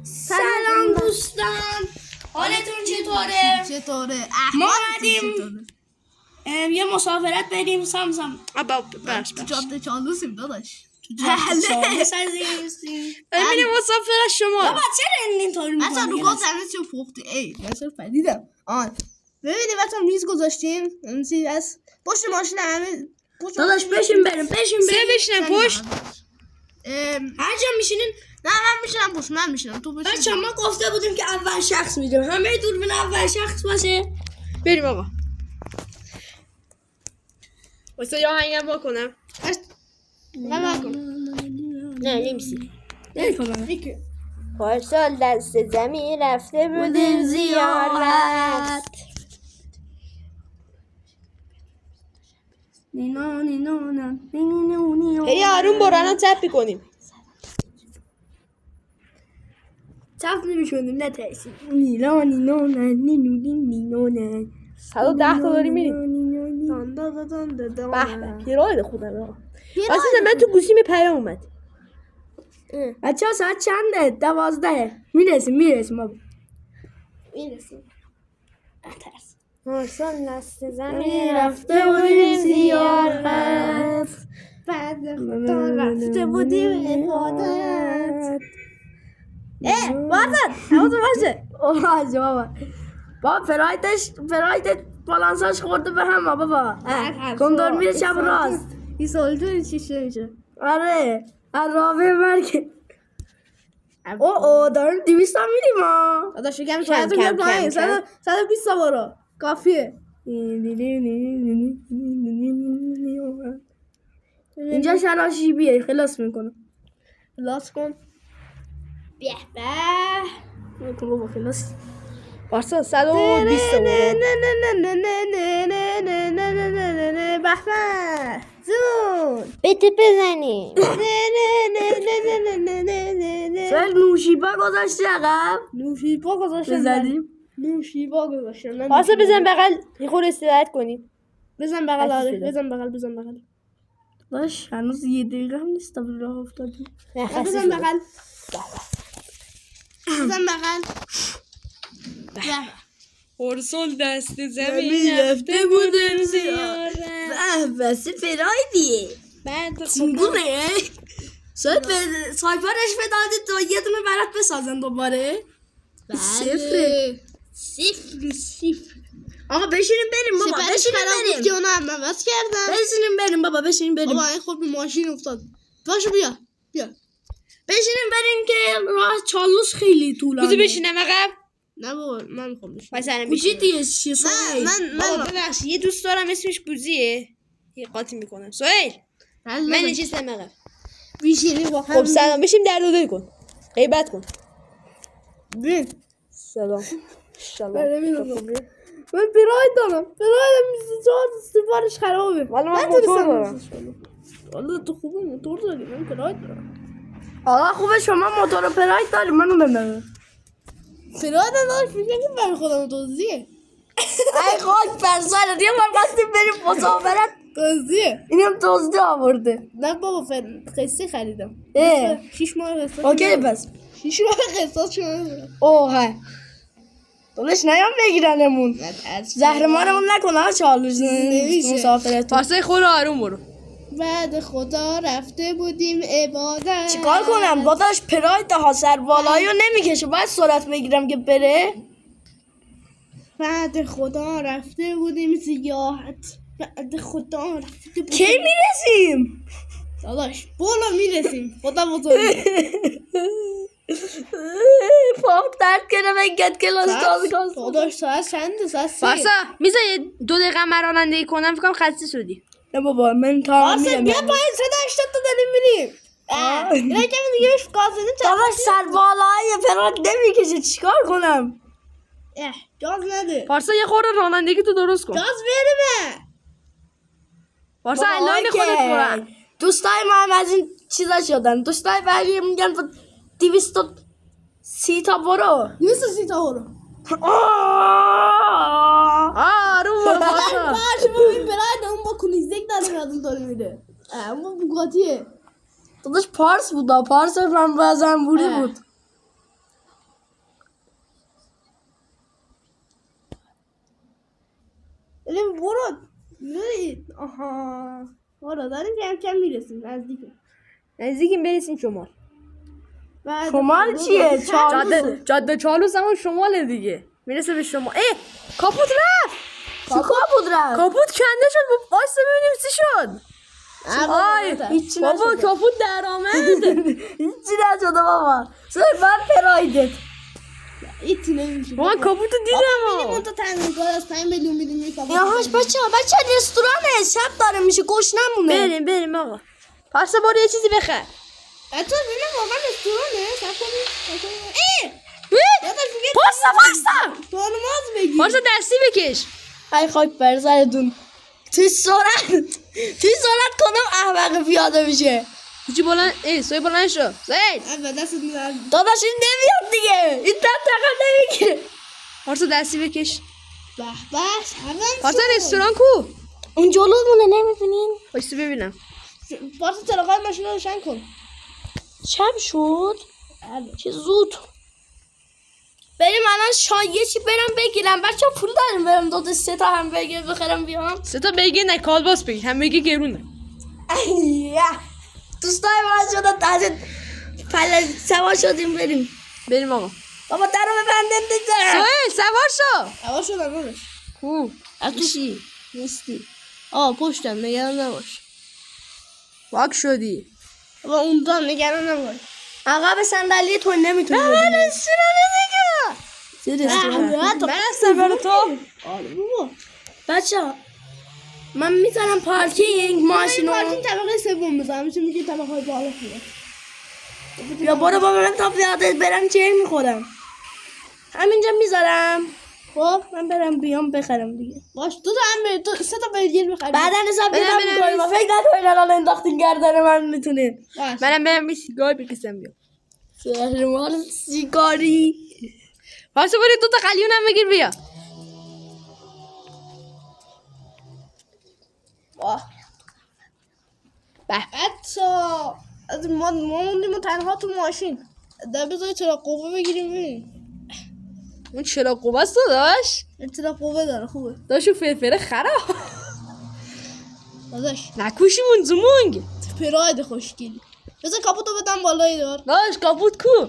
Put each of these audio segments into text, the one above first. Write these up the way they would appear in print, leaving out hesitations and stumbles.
سلام دوستان، حالتون چطوره؟ ما اومدیم یه مسافرت بریم سامسام. تو جاده چالوسیم داداش. ببینیم مسافرت شما. بابا چرا اینطوری میکنی؟ مثلا رو گاز همه چی پختی. ای مثلا فریدم. ببینیم مثلا میز گذاشتیم. اون چیز از پشت ماشین همه. داداش بشین بریم. بشینیم پشت. هر جا میشینین. نه من میشینم تو بشین. بچه ما گفته بودیم که اول شخص میدیم. همه دوربین اول شخص باشه. بریم آقا. واسه یا هنگم بکنم. نه نمیسی. پارسال دست زمین رفته بودیم زیارت. خیلی آروم برو تپی کنیم. تف نمیشونیم نترسیم. 110 تا داری میریم. به پیرایه خودم آقا. اصلا من تو گوشیم پیام اومد. بچه ها ساعت چنده؟ 12. میرسیم بابا. پارسال دست زمین رفته بودیم زیارت. بعد خدا رفته بودیم عبادت. بازد حواظ باشه. بابا فرایتش بالانساش خورده به هم بابا. کندور میره چپ راست. این سالتون چیشه میشه. آره رابه مرگ. داریم 200 تا میریم ها. داداش کم شاید تو پایین 120 تا برو کافیه. اینجا شناشیبیه خلاص میکنم. خلاص کن. بیه میکنم بابا خلاص. پارسال 120 تا بحبه زون بده بزنیم. سوال نوشیبا گذاشتی عقب. نوشیبا گذاشتم. بزنیم. نوشیبا گذاشتم. پارسال بزن بغل یه خورده استراحت کنیم. بزن بغل آره. بزن بغل. باش هنوز یه دقیقه هم نیست تا راه افتادیم. بزن بغل. پارسال دست زمین رفته بودیم زیارت. بسه فرایدیه. چنگونه سایپرش بداده تا یه دونه برات بسازن دوباره. صفر. آقا بشینیم بریم بابا. که اونو هم عوض کردم. بشینیم بریم. بابا این خود به ماشین افتاد. باشو بیا. بشینیم بریم که راه چالوس خیلی طولانی. بذار بشینم عقب. نه بابا من میخوام بشینم. مثلا گوشی دیگه چیه سوهیل؟ من ببخشید یه دوست دارم اسمش بوزیه. یه قاطی میکنم. سوهیل من نشستم عقب. بشینی با هم. خب سلام بشیم در دل کن. غیبت کن. بین. سلام. من پراید دارم. سفارش خرابه. والا من موتور دارم. والا تو خوبه موتور داری. من پراید دارم. آقا خوبه شما موتور پراید داری منو نمیدونم. پراید داری فکر کنم برای خودم توضیحه. ای خاک برسال یه بار قصدیم بریم مسافرت. توضیحه. اینم توضیح آورده. نه بابا قصه خریدم. 6 ماه قصه. اوکی بس 6 ماه قصه شده. اوه دولش نیام بگیرنمون. زهرمانمون نکنه ها چالوش مسافرت. پارسال خود آروم برو. بعد خدا رفته بودیم عبادت. چیکار کنم داداش پراید ها سر بالایی رو نمیکشه باید سرعت بگیرم که بره. بعد خدا رفته بودیم زیارت. کی میرسیم؟ داداش بالا میرسیم. خدا بزرگه. فاق درد کنه من گت کلاس تازه داداش ساعت چنده؟ ساعت 3. پارسا میذاری 2 دقیقه من رانندگی کنم فکرم خسته شدی. نه بابا من تا میرم. بیا پایین 180 تا داریم میریم. اینا کمی دیگه بهش گاز بدیم. داداش سر بالایی پراید نمیکشه چیکار کنم؟ گاز نده. پارسا یه خورده رانندگی تو درست کن. گاز بریم. پارسا الاین خودت برن. دوستای من از این چیزا شدن. دوستای بقیه میگن 230 تا برو. 230 تا برو. آروم برو پارسا. باشه ببین برای اون با کنیزک داره میاد داره میده. اون با بوگاتیه. داداش پارس بود. پارس من با زنبوری بود. بریم برو. آها. برو داریم کم میرسیم نزدیکیم برسیم شمال. شمال چیه؟ جاده چالوس همون شماله دیگه. میرسه به شمال. کاپوت رفت. چی کاپوت رفت؟ کاپوت کنده شد. واسه ببینیم چی شد. هیچی بابا نشده. کاپوت در آمد. هیچی نشده بابا. من پرایدت. ایتی نمیشه. من کاپوتو دیدم. میریم تو تعمیرگاه از 5 میلیون میدیم کاپوت. یاهاش بچه رستورانه شب داره میشه گوش نمونه. بریم آقا. پس برو یه چیزی بخر. بچه ببینم واقعا رستورانه. سب کنیم. پاستا ترمز بگیر. پاستا دستی بکش. ای خاک بر سرتون. توی سرعت کنم احمق پیاده میشه. چی بلند سوی بلند شو. زید به دست میدارم. داداش این نمیاد دیگه. این تقل نمیگیره. پاستا دستی بکش. به به. پاستا رستوران کو؟ اون جلومونه نمیبینین؟ بایستی ببینم. پاستا چراغای ماشین رو روشن کن. شب شد. چه زود. بریم الان یه چی برم بگیرم. بچه پول داریم برم 2 تا همبرگر بخرم بیام. 3 تا بگی نه کالباس بگی. همبرگر گرونه. دوستای ما شده تازه پله سوار شدیم بریم آقا. بابا درو ببندن دیگه. سوهل سوار شو. سوار شدم بابش. کو؟ چی؟ نیستی. پشتم نگران نباش. واک شدی. و اون دام نگران نباش. عقب صندلی تو نمیتونی من رستوران دیگه. برسه برو تو. آره بابا. بچه من میذارم پارکینگ ماشینو. پارکینگ طبقه سوم بزنم. میشه میگه طبقه های بالا خوبه. یا برو با من تا پیاده برم چه میخورم. همینجا میذارم. خب من برم بیام بخرم دیگه. باش 2 تا 3 تا برگر بخریم. بعدا حساب میکنیم. فکر نکنین الان انداختین گردن من میتونین. منم برم سیگار بکشم بیام. شهرمان سیگاری. پس برید 2 تا قلیون هم بگیر بیا. بچا از ما موندیم تنها تو ماشین. در بذاری چرا قوه بگیریم ببین. اون چرا قوه است داشت؟ چرا قوه داره خوبه. داشو فرفره خراب. داداش نکوشیمون زمونگ. پراید خوشگلی. بذار کاپوتو بدم بالای دار. داشت کاپوت کو.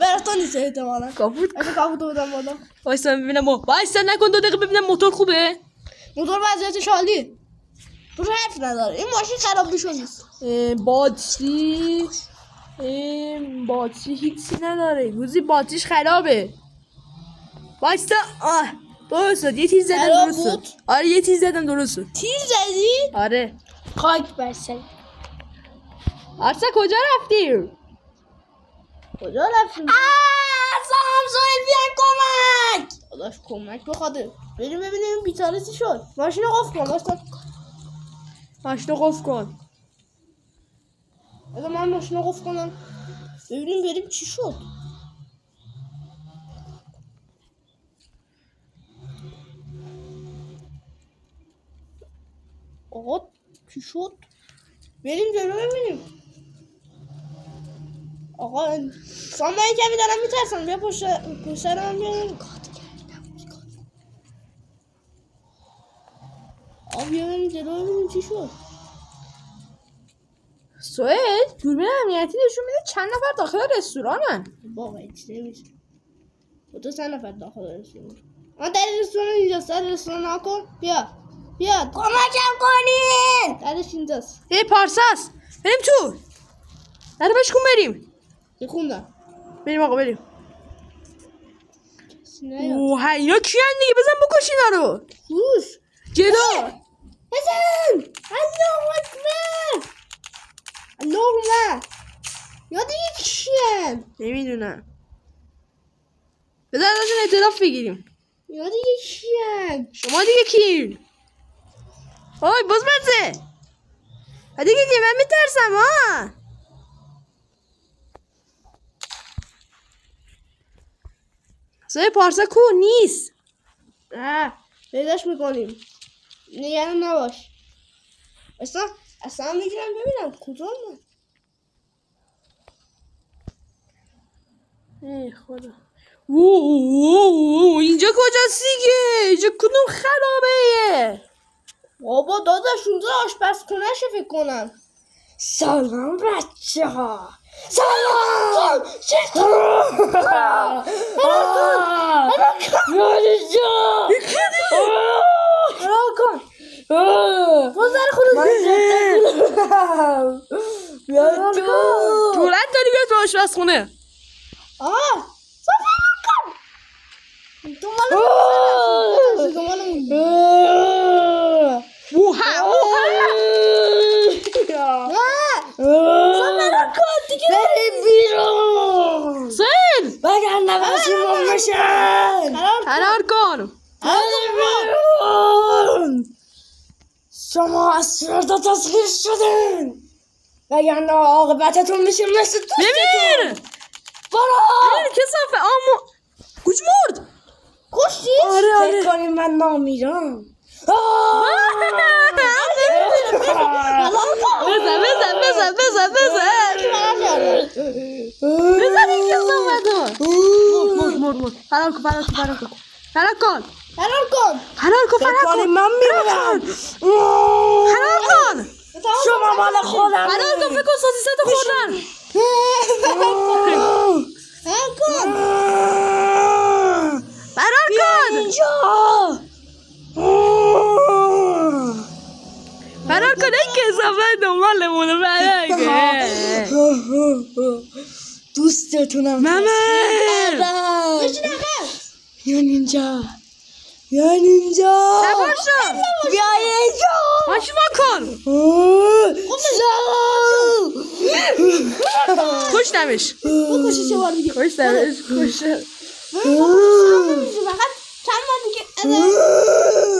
برستا نیست احتمالا. کاپوت بذار کاپوتو بدم بالا. وایسا ببینم. وایسا نکن 2 دقیقه ببینم موتور خوبه. موتور وضعیتش عالیه. تو حرف نداره. این ماشین خراب میشه نیست. باتری هیچی نداره. گوزی باتریش خرابه. وایسا درست شد. یه تیز زدم درست شد. آره یه تیز زدم درست شد. تیر زدی؟ آره. خاک برسه. آرسا کجا رفتی؟ کجا رفتیم؟ سلام سویل بیان کمک. داداش کمک بخواده. بریم ببینیم بیچاره چی شد. ماشینو قفل کن. واسه ماشینو قفل کن. اگه من ماشینو قفل کنم ببینیم بریم چی شد. آقا چی شد؟ بریم جلو ببینیم. آقا سامن کمی دارم میترسم. بیا پشت من بیاریم. آقا بیا بریم جلو ببینیم چی شد. سوهل دوربین امنیتی نشون میده چند نفر داخل رستورانن. بابا هیچ نمیشه. تو 3 نفر داخل رستوران. در رستوران اینجاست. در رستوران نکن. بیا کمکم کنین. درش اینجاست. پارساس بریم تو. در بشکن بریم. بخوندم. بریم آقا بریم. اوه اینا کیان دیگه بزن بکش اینا رو. روش جلو. بزن. الله اکبر. اللهم یا دیگه کیان. نمیدونم. بذار ازشون اعتراف بگیریم. یا دیگه کیان. شما دیگه کی؟ اوی بزمرزه. دیگه که من میترسم ها. سوی پارسا کو نیست. پیداش میکنیم. نگران نباش. اصلا میگیرم ببینم کدوم. ای خدا. اینجا کجاست دیگه؟ اینجا کدوم خرابه؟ بابا داداش اونجا آشپزخونه‌شه فکر کنم. سلام بچه ها. سلام. دولت داری بیاد تو آشپزخونه. بریم بیرون. سل بگر نفسیمون بشن. قرار کن. بیرون. شما از فردا تسخیر شدین. وگرنه عاقبتتون میشه مثل دوستتون. بمیر برو. کسافه آمو کج مرد. کشتی؟ آره فکر کنیم من نامیرم. بزن این کسافه مرد. فرار کن. فکر کنیم من میرم. فرار کن. شما مال خودم. فرار کن. فکر کن سوسیست خوردن. فرار کن. اینجا. فرار کن. این کسافه دنبالمونه فرار کن. دوستتونم. مامان. یا نینجا. سوار شو. بیا اینجا. ماشی ما کن. کشتمش.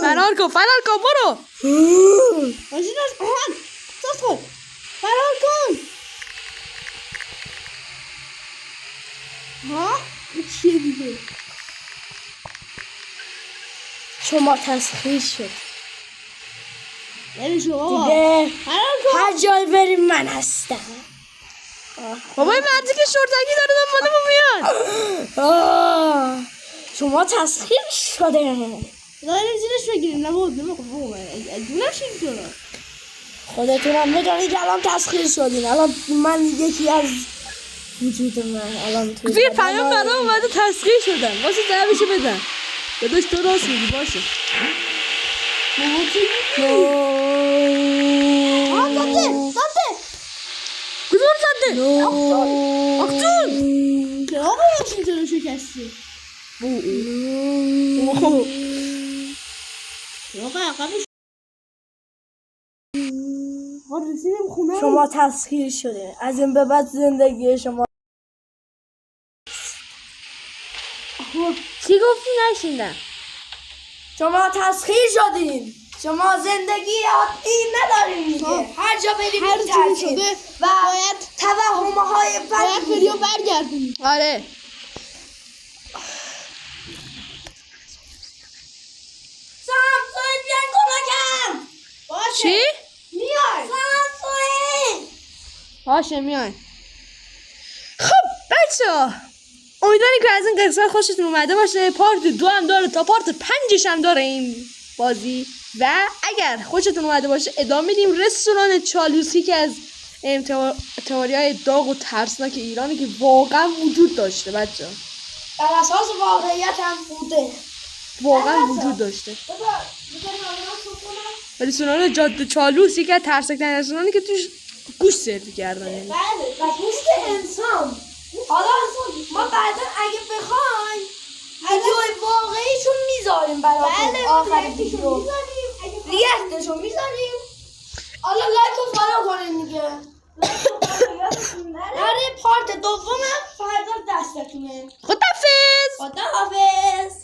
فرار کن برو. شما تسخیر شد. یعنی شما دیگه هر جای بریم من هستم. بابا این مردی که شورتگی داره دنبالمون میاد. شما تسخیر شده. داریم زیرش بگیریم. نشید خودتونم میدونید الان تسخیر شدین. الان من یکی از وجود من الان توی زیر پیام برام اومده تسخیر شدن. واسه جوابشو بدن. داداش تو راست میگی باشه. کدوم زده؟ اختون چرا باشین جلو شکستی؟ شما تسخیر شده. از این به بعد زندگی شما. چی گفتی نشیندم؟ شما تسخیر شدین. شما زندگی عادی ندارین دیگه. هر جا بریم هر چیزی می‌ترسین. شده و باید توهم‌های باید بدی. بری و برگردونی. آره سامسوی بیان کمکم. باشه. چی؟ میای. سامسوی. باشه میای. خب بچه‌ها امیدواریم که از این قسمت خوشتون اومده باشه. پارت 2 هم داره تا پارت 5 هم داره این بازی. و اگر خوشتون اومده باشه ادامه میدیم. رستوران چالوسی که از تئوری‌های داغ و ترسناک ایرانی که واقعا وجود داشته بچه‌ها. در اساس واقعیت هم بوده. واقعا وجود داشته. رستوران جاده چالوس یکی از ترسناک‌ترین رستورانی که توش گوشت سرو کردن. یعنی بله و گوشت انسان. حالا ما بعدا اگه بخوایم ویدیو واقعیشون میذاریم براتون. آخر ویدیو ریاکتشو میذاریم. حالا لایک و فالو کنین دیگه. آره پارت دومم فردا دستتونه. خداحافظ. خداحافظ.